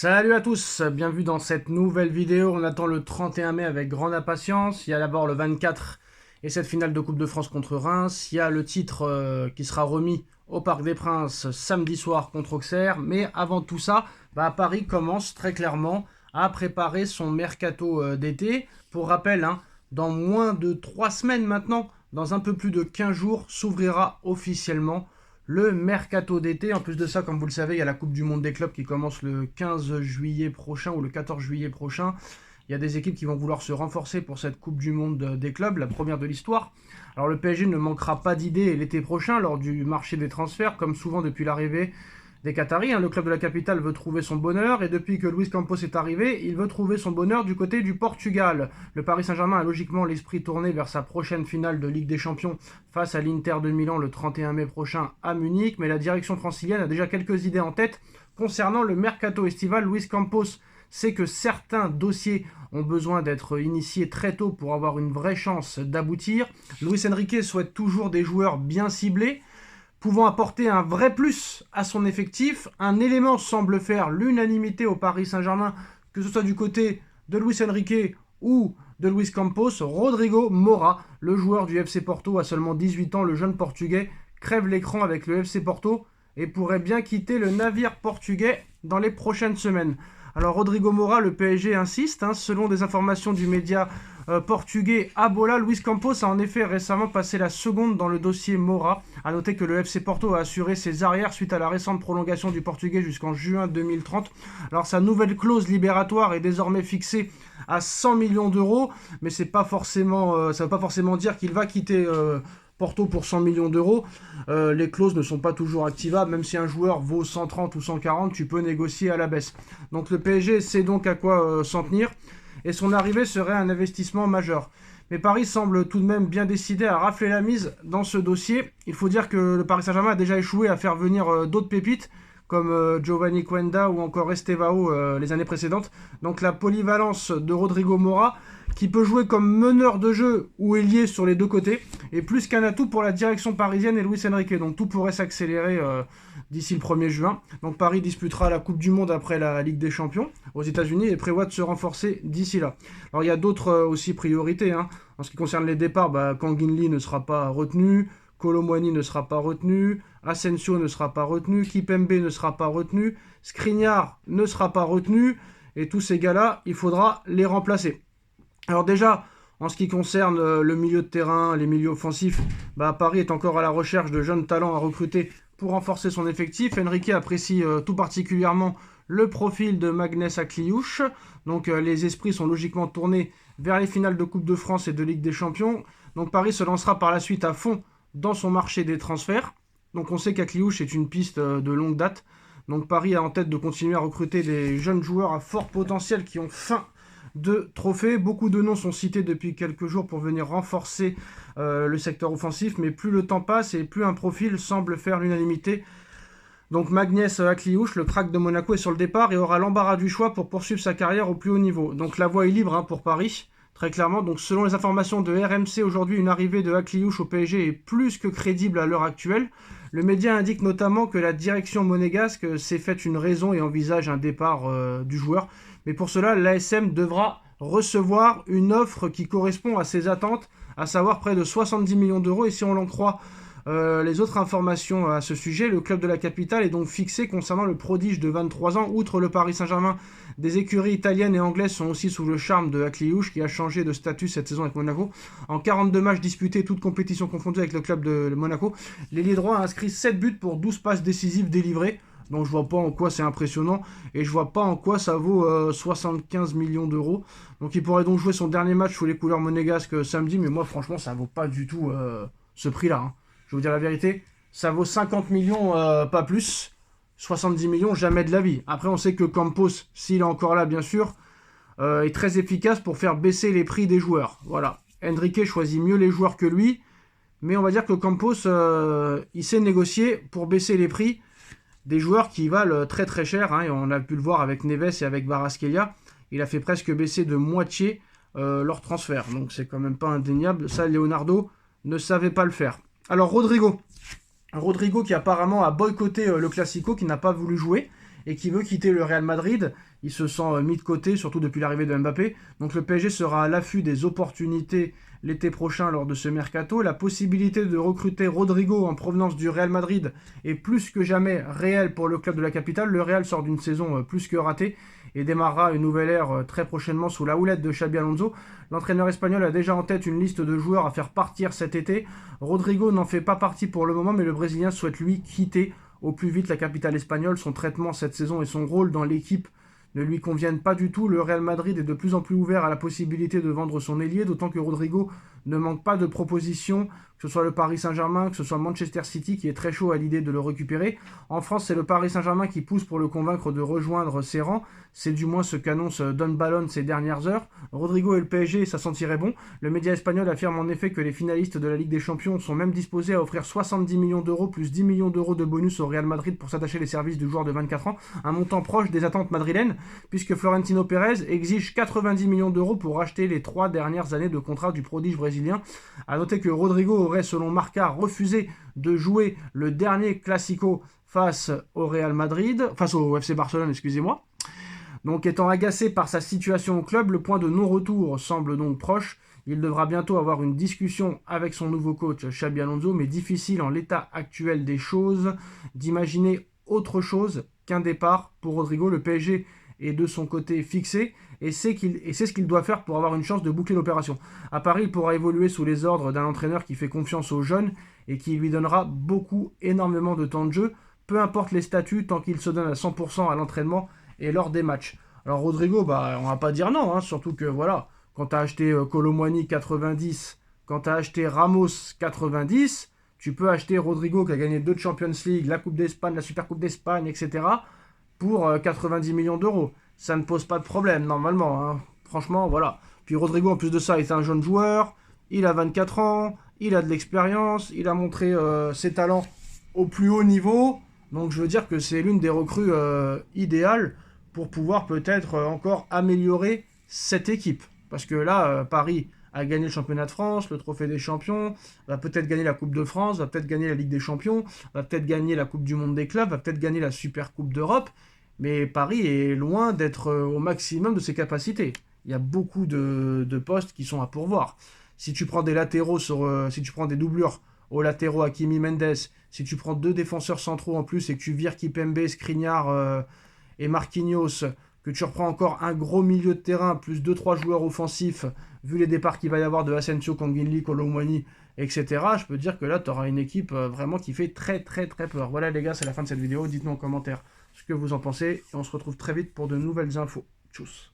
Salut à tous, bienvenue dans cette nouvelle vidéo. On attend le 31 mai avec grande impatience. Il y a d'abord le 24 et cette finale de Coupe de France contre Reims. Il y a le titre qui sera remis au Parc des Princes samedi soir contre Auxerre. Mais avant tout ça, Paris commence très clairement à préparer son mercato d'été. Pour rappel, dans moins de 3 semaines maintenant, dans un peu plus de 15 jours, s'ouvrira officiellement le mercato d'été. En plus de ça, comme vous le savez, il y a la Coupe du Monde des clubs qui commence le 15 juillet prochain ou le 14 juillet prochain. Il y a des équipes qui vont vouloir se renforcer pour cette Coupe du Monde des clubs, la première de l'histoire. Alors le PSG ne manquera pas d'idées l'été prochain lors du marché des transferts, comme souvent depuis l'arrivée des Qataris. Le club de la capitale veut trouver son bonheur et depuis que Luis Campos est arrivé, il veut trouver son bonheur du côté du Portugal. Le Paris Saint-Germain a logiquement l'esprit tourné vers sa prochaine finale de Ligue des Champions face à l'Inter de Milan le 31 mai prochain à Munich, mais la direction francilienne a déjà quelques idées en tête concernant le mercato estival. Luis Campos sait que certains dossiers ont besoin d'être initiés très tôt pour avoir une vraie chance d'aboutir. Luis Enrique souhaite toujours des joueurs bien ciblés, pouvant apporter un vrai plus à son effectif. Un élément semble faire l'unanimité au Paris Saint-Germain, que ce soit du côté de Luis Enrique ou de Luis Campos. Rodrigo Moura, le joueur du FC Porto à seulement 18 ans, le jeune portugais, crève l'écran avec le FC Porto et pourrait bien quitter le navire portugais dans les prochaines semaines. Alors Rodrigo Moura, le PSG insiste, selon des informations du média portugais Abola, Luis Campos a en effet récemment passé la seconde dans le dossier Moura. A noter que le FC Porto a assuré ses arrières suite à la récente prolongation du portugais jusqu'en juin 2030. Alors sa nouvelle clause libératoire est désormais fixée à 100 millions d'euros, mais ça ne veut pas forcément dire qu'il va quitter Porto pour 100 millions d'euros. Les clauses ne sont pas toujours activables, même si un joueur vaut 130 ou 140, tu peux négocier à la baisse. Donc le PSG sait donc à quoi s'en tenir, et son arrivée serait un investissement majeur. Mais Paris semble tout de même bien décidé à rafler la mise dans ce dossier. Il faut dire que le Paris Saint-Germain a déjà échoué à faire venir d'autres pépites, comme Giovanni Quenda ou encore Estevao les années précédentes. Donc la polyvalence de Rodrigo Moura, qui peut jouer comme meneur de jeu ou ailier sur les deux côtés, est plus qu'un atout pour la direction parisienne et Luis Enrique. Donc tout pourrait s'accélérer d'ici le 1er juin. Donc Paris disputera la Coupe du Monde après la Ligue des Champions aux États-Unis et prévoit de se renforcer d'ici là. Alors il y a d'autres aussi priorités. En ce qui concerne les départs, Kangin Lee ne sera pas retenu, Kolo Muani ne sera pas retenu, Asensio ne sera pas retenu, Kipembe ne sera pas retenu, Skriniar ne sera pas retenu, et tous ces gars-là, il faudra les remplacer. Alors déjà, en ce qui concerne le milieu de terrain, les milieux offensifs, Paris est encore à la recherche de jeunes talents à recruter pour renforcer son effectif. Enrique apprécie tout particulièrement le profil de Magnès Akliouche. Donc les esprits sont logiquement tournés vers les finales de Coupe de France et de Ligue des Champions. Donc Paris se lancera par la suite à fond dans son marché des transferts. Donc on sait qu'Akliouche est une piste de longue date. Donc Paris a en tête de continuer à recruter des jeunes joueurs à fort potentiel qui ont faim de trophées. Beaucoup de noms sont cités depuis quelques jours pour venir renforcer le secteur offensif, mais plus le temps passe et plus un profil semble faire l'unanimité. Donc Magnès Akliouche, le crack de Monaco, est sur le départ et aura l'embarras du choix pour poursuivre sa carrière au plus haut niveau. Donc la voie est libre pour Paris, très clairement. Donc selon les informations de RMC aujourd'hui, une arrivée de Akliouche au PSG est plus que crédible à l'heure actuelle. Le média indique notamment que la direction monégasque s'est faite une raison et envisage un départ du joueur. Mais pour cela, l'ASM devra recevoir une offre qui correspond à ses attentes, à savoir près de 70 millions d'euros. Et si on l'en croit les autres informations à ce sujet, le club de la capitale est donc fixé concernant le prodige de 23 ans. Outre le Paris Saint-Germain, des écuries italiennes et anglaises sont aussi sous le charme de Akliouche, qui a changé de statut cette saison avec Monaco. En 42 matchs disputés, toutes compétitions confondues avec le club de Monaco, l'ailier droit a inscrit 7 buts pour 12 passes décisives délivrées. Donc je vois pas en quoi c'est impressionnant et je vois pas en quoi ça vaut 75 millions d'euros. Donc il pourrait donc jouer son dernier match sous les couleurs monégasques samedi, mais moi franchement ça vaut pas du tout ce prix-là. Je vais vous dire la vérité, ça vaut 50 millions, pas plus. 70 millions, jamais de la vie. Après on sait que Campos, s'il est encore là bien sûr, est très efficace pour faire baisser les prix des joueurs. Voilà. Enrique choisit mieux les joueurs que lui, mais on va dire que Campos, il sait négocier pour baisser les prix des joueurs qui valent très très cher, et on a pu le voir avec Neves et avec Kvaratskhelia. Il a fait presque baisser de moitié leur transfert, donc c'est quand même pas indéniable. Ça, Leonardo ne savait pas le faire. Alors Rodrigo qui apparemment a boycotté le Classico, qui n'a pas voulu jouer, et qui veut quitter le Real Madrid. Il se sent mis de côté, surtout depuis l'arrivée de Mbappé. Donc le PSG sera à l'affût des opportunités l'été prochain lors de ce mercato. La possibilité de recruter Rodrigo en provenance du Real Madrid est plus que jamais réelle pour le club de la capitale. Le Real sort d'une saison plus que ratée et démarrera une nouvelle ère très prochainement sous la houlette de Xabi Alonso. L'entraîneur espagnol a déjà en tête une liste de joueurs à faire partir cet été. Rodrigo n'en fait pas partie pour le moment, mais le Brésilien souhaite lui quitter au plus vite la capitale espagnole. Son traitement cette saison et son rôle dans l'équipe ne lui conviennent pas du tout. Le Real Madrid est de plus en plus ouvert à la possibilité de vendre son ailier, d'autant que Rodrigo ne manque pas de propositions, que ce soit le Paris Saint-Germain, que ce soit Manchester City qui est très chaud à l'idée de le récupérer. En France, c'est le Paris Saint-Germain qui pousse pour le convaincre de rejoindre ses rangs. C'est du moins ce qu'annonce Don Balón ces dernières heures. Rodrigo et le PSG, ça sentirait bon. Le média espagnol affirme en effet que les finalistes de la Ligue des Champions sont même disposés à offrir 70 millions d'euros plus 10 millions d'euros de bonus au Real Madrid pour s'attacher les services du joueur de 24 ans, un montant proche des attentes madrilènes, puisque Florentino Pérez exige 90 millions d'euros pour racheter les 3 dernières années de contrat du prodige brésilien. A noter que Rodrigo aurait, selon Marca, refusé de jouer le dernier Classico face au Real Madrid, face au FC Barcelone, excusez-moi. Donc étant agacé par sa situation au club, le point de non-retour semble donc proche. Il devra bientôt avoir une discussion avec son nouveau coach Xabi Alonso, mais difficile en l'état actuel des choses d'imaginer autre chose qu'un départ pour Rodrigo. Le PSG est de son côté fixé et c'est ce qu'il doit faire pour avoir une chance de boucler l'opération. À Paris, il pourra évoluer sous les ordres d'un entraîneur qui fait confiance aux jeunes et qui lui donnera énormément de temps de jeu, peu importe les statuts, tant qu'il se donne à 100% à l'entraînement et lors des matchs. Alors Rodrigo, on va pas dire non, surtout que voilà, quand tu as acheté Kolo Muani 90, quand tu as acheté Ramos 90, tu peux acheter Rodrigo qui a gagné 2 Champions League, la Coupe d'Espagne, la Super Coupe d'Espagne, etc. pour 90 millions d'euros. Ça ne pose pas de problème normalement, franchement, voilà. Puis Rodrigo, en plus de ça, est un jeune joueur, il a 24 ans, il a de l'expérience, il a montré ses talents au plus haut niveau. Donc je veux dire que c'est l'une des recrues idéales pour pouvoir peut-être encore améliorer cette équipe. Parce que là, Paris a gagné le championnat de France, le trophée des champions, va peut-être gagner la Coupe de France, va peut-être gagner la Ligue des champions, va peut-être gagner la Coupe du monde des clubs, va peut-être gagner la Super Coupe d'Europe. Mais Paris est loin d'être au maximum de ses capacités. Il y a beaucoup de postes qui sont à pourvoir. Si tu prends des latéraux si tu prends des doublures aux latéraux Hakimi Mendes, si tu prends 2 défenseurs centraux en plus et que tu vires Kimpembe, Skriniar et Marquinhos, que tu reprends encore un gros milieu de terrain, plus 2-3 joueurs offensifs, vu les départs qu'il va y avoir de Asensio, Kanginli, Kolo Muani, etc., je peux te dire que là, tu auras une équipe vraiment qui fait très très très peur. Voilà les gars, c'est la fin de cette vidéo. Dites-nous en commentaire ce que vous en pensez et on se retrouve très vite pour de nouvelles infos. Tchuss.